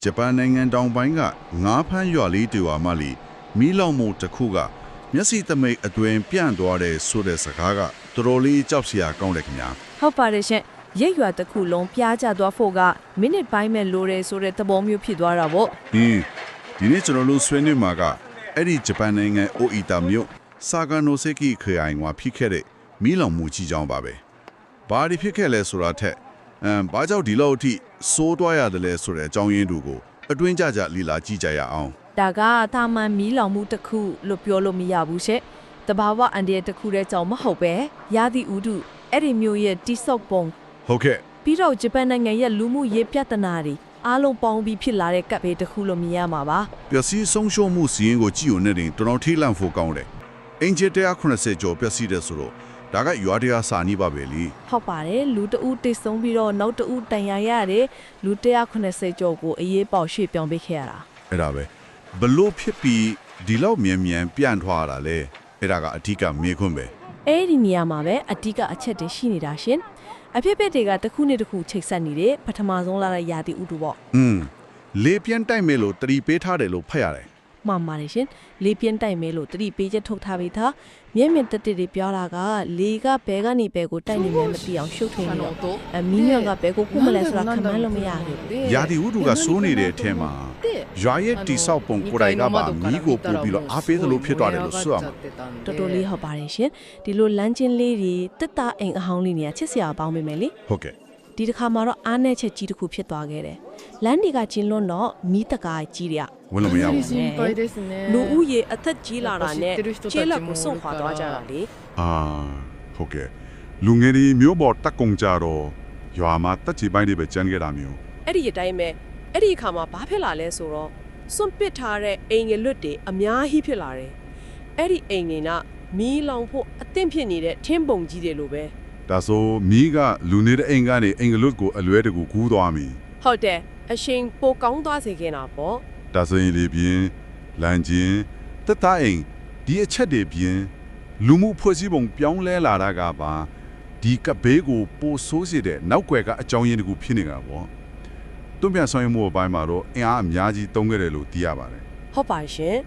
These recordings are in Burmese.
ဂျပန်နိုင်ငံတောင်ပိုင်းကငါးဖမ်းရွာလေးတူဝါမလီမီးလောင်မှုတစ်ခုကမျက်စိသမိတ်အတွင်ပြန့်သွားတဲ့ဆိုတဲ့စကားကတော်တော်လေးကြောက်စရာကောင်းတယ်ခင်ဗျာ ဟုတ်ပါတယ်ရှင်ရိတ်ရွာတစ်ခုလုံးပြားကျသွားဖို့ကမိနစ်ပိုင်းမဲ့လိုတယ်ဆိုတဲ့သဘောမျိုးဖြစ်သွားတာပေါ့ ဒီနေ့ကျွန်တော်တို့ဆွေးနွေးမှာကအဲ့ဒီဂျပန်နိုင်ငံအိုအီတာမြို့ဆာဂါနိုဆေကီခရိုင်မှာဖြစ်ခဲ့တဲ့မီးလောင်မှုကြီးကြောင်းပါပဲဘာတွေဖြစ်ခဲ့လဲဆိုတာထက်ဘာကြောင့်ဒီလောက်အထိစိုးသွားရတယ်လဲဆိုတဲ့အကြောင်းရင်းတွေကိုအတွင်းကြကြလီလာကြည့်ကြရအောင် ဒါကသာမန်မီးလောင်မှုတစ်ခုလို့ပြောလို့မရဘူးရှင်တဘာဝအန်ဒီရဲ့တစ်ခုတည်းကြောင့်မဟုတ်ပဲရာသီဥတုအဲ့ဒီမျိုးရဲ့တိဆော့ပုံ ဟုတ်ကဲ့ ပြီးတော့ဂျပန်နိုင်ငံရဲ့လူမှုရေးပြဿနာတွေအားလုံးပေါင်းပြီးဖြစ်လာတဲ့ကပ်ဘေးတစ်ခုလို့မြင်ရမှာပါ ပျက်စီးဆုံးရှုံးမှုစီးရင်ကိုကြည့်ုံနေတဲ့တော်တော်ထိလန့်ဖို့ကောင်းတယ်အင်ဂျီ180ကျော်ပျက်စီးတယ်ဆိုတော့ဒါကရွာတရားစာနီးပါပဲလी ဟုတ်ပါတယ်လူတဦးတိတ်ဆုံးပြီးတော့နောက်တဦးတန်ရာရတယ်လူ180ကျော်ကိုအေးပေါက်ရွှေ့ပြောင်းပေးခဲ့ရတာ အဲ့ဒါပဲဘလို့ဖြစ်ပြီးဒီလောက်မြန်မြန်ပြန့်ထွားတာလဲအဲ့ဒါကအထူးကမေခွန်းပဲ အဲ့ဒီနေရာမှာပဲအတိကအချက်တွေရှိနေတာရှင်အဖြစ်အပျက်တွေကတစ်ခုနဲ့တစ်ခုချိတ်ဆက်နေတယ်ပထမဆုံးလာတဲ့ရာသီဥတုပေါ့ လေပြန့်တိုက်မယ်လို့တတိပေးထားတယ်လို့ဖတ်ရတယ် မှန်ပါတယ်ရှင်လေပြင်းတိုက်မဲလို့တတိပေးချက်ထုတ်ထားပြီးသားမျက်မြင်တက်တက်တွေပြောတာကလေကဘဲကနေဘဲကိုတိုက်နေမှမသိအောင်ရှုပ်ထွေးနေတော့မီးညွန့်ကဘဲကိုကုမလဲဆိုတာခံမလို့မရဘူး ရာသီဥတုကစိုးနေတဲ့အထက်မှာရွာရဲ့တိဆောက်ပုံကိုယ်တိုင်ကပါမီးကိုပို့ပြီးတော့အားပေးသလိုဖြစ်သွားတယ်လို့ဆိုရမှာ တော်တော်လေးဟုတ်ပါတယ်ရှင်ဒီလိုလမ်းချင်းလေးတွေတက်တာအိမ်အဟောင်းလေးနေရချစ်စရာပေါင်းပေးမယ်လေ ဟုတ်ကဲ့ ဒီတစ်ခါမှာတော့အားနဲ့ချက်ကြီးတစ်ခုဖြစ်သွားခဲ့တယ်လမ်းတွေကကျင်းလွန်းတော့မီးတကားကြီးတွေက ဝင်လို့မရဘူး လူဦးရေအသက်ကြီးလာတာနဲ့ခြေလက်ကိုစွန့်ခွာသွားကြတာလေ ဟုတ်ကဲ့လူငယ်တွေမျိုးပေါ်တက်ကုန်ကြတော့ရွာမှာတက်ချီပိုင်းတွေပဲကျန်ခဲ့တာမျိုး အဲ့ဒီအတိုင်းပဲအဲ့ဒီအခါမှာဘာဖြစ်လာလဲဆိုတော့စွန့်ပစ်ထားတဲ့အိမ်ငယ်လွတ်တွေအများကြီးဖြစ်လာတယ်အဲ့ဒီအိမ်ငယ်ကမီးလောင်ဖို့အသင့်ဖြစ်နေတဲ့ထင်းပုံကြီးတွေလိုပဲ ဒါဆိုမီးကလူနေတဲ့အိမ်ကနေအိမ်ကလွတ်ကိုအလွဲတကူကူးသွားပြီ ဟုတ်တယ်အရှင်ပိုကောင်းသွားစေခင်တာပေါ့ ဒါဆိုရင်လေပြင်းလမ်းချင်းတက်တာအိမ်ဒီအချက်တွေပြင်းလူမှုဖွဲ့စည်းပုံပြောင်းလဲလာတာကပါဒီကဘေးကိုပိုဆိုးစေတဲ့နောက်ွယ်ကအကြောင်းရင်းတကူဖြစ်နေတာပေါ့တွန့်ပြန်ဆောင်ရွက်မှုအပိုင်းမှာတော့အင်အားအများကြီးတုံးခဲ့တယ်လို့သိရပါတယ် ဟုတ်ပါရှင်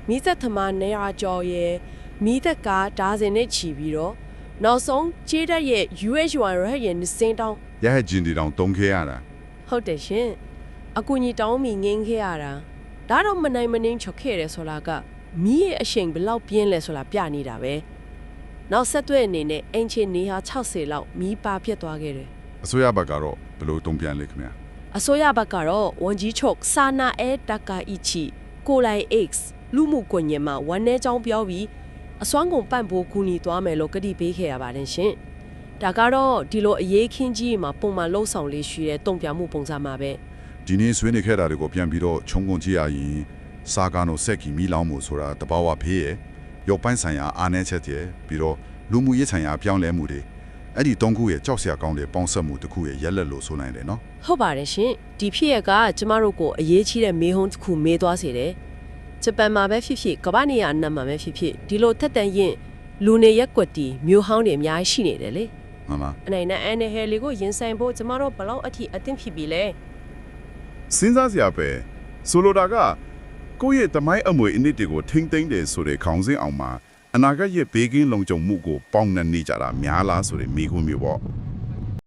မိသက်သမားနေရာကျော်ရဲ့မိသက်ကဒါဇင်နဲ့ချီပြီးတော့နောက်ဆုံးခြေတက်ရဲ့ UH1 ရရဲ့နစင်းတောင်း ရဟဂျင်ဒီတောင်တုံးခဲ့ရတာ ဟုတ်တယ်ရှင်အကူကြီးတောင်းမိငင်းခဲ့ရတာဒါတော့မနိုင်မနှင်းချော်ခဲ့တယ်ဆိုတာကမီးရဲ့အရှိန်ဘယ်လောက်ပြင်းလဲဆိုတာပြနေတာပဲနောက်ဆက်တွဲအနေနဲ့အင်ချင်နေဟာ60လောက်မီးပါဖြစ်သွားခဲ့တယ် အစိုးရဘက်ကတော့ဘယ်လိုတုံ့ပြန်လဲခင်ဗျာ အစိုးရဘက်ကတော့ဝန်ကြီးချုပ်ဆာနာအဲတကာအီချီကိုလိုင် X လူမှုကွန်ရက်မှာဝန်내ကြောင်းပြောပြီးအစွမ်းကုန်ပန့်ဖို့ကူညီသွားမယ်လို့ကတိပေးခဲ့ရပါတယ်ရှင်ဒါကတော့ဒီလိုအရေးခင်းကြီးမှာပုံမှန်လှုပ်ဆောင်လေးရှိတဲ့တုံ့ပြန်မှုပုံစံမှာပဲ ဒီနေ့ဆွေးနွေးခဲ့တာတွေကိုပြန်ပြီးတော့ခြုံငုံကြည့်ရရင်စာကာနိုဆက်ကီမီလောင်းမှုဆိုတာတဘာဝဖေးရဲ့ရုပ်ပိုင်းဆိုင်ရာအားနည်းချက်တွေပြီးတော့လူမှုရေးဆိုင်ရာပြောင်းလဲမှုတွေအဲ့ဒီသုံးခုရဲ့ကြောက်စရာကောင်းတဲ့ပေါင်းစပ်မှုတစ်ခုရဲ့ရက်လက်လို့ဆိုနိုင်တယ်နော် ဟုတ်ပါတယ်ရှင်ဒီဖြစ်ရကကျမတို့ကိုအရေးကြီးတဲ့မေးခွန်းတစ်ခုမေးသွားစေတယ်ဂျပန်မှာပဲဖြစ်ဖြစ်ကမ္ဘာနေရာအနှံ့မှာပဲဖြစ်ဖြစ်ဒီလိုထက်တန်ရင်လူနေရက်ကွက်တီမျိုးဟောင်းတွေအများကြီးရှိနေတယ်လေ မှန်ပါ အနိုင်နဲ့အန်ဟဲလီကိုရင်ဆိုင်ဖို့ကျမတို့ဘယ်လောက်အထိအသင့်ဖြစ်ပြီလဲ စဉ်းစားစရာပဲဆိုလိုတာကကိုယ့်ရဲ့တမိုင်းအမွေအနှစ်တွေကိုထိမ့်သိမ့်တယ်ဆိုတဲ့ခေါင်းစဉ်အောင်မှာအနာဂတ်ရဲ့ဘေးကင်းလုံခြုံမှုကိုပေါင်းနှံနေကြတာများလားဆိုတဲ့မိခွန်းမျိုးပေါ့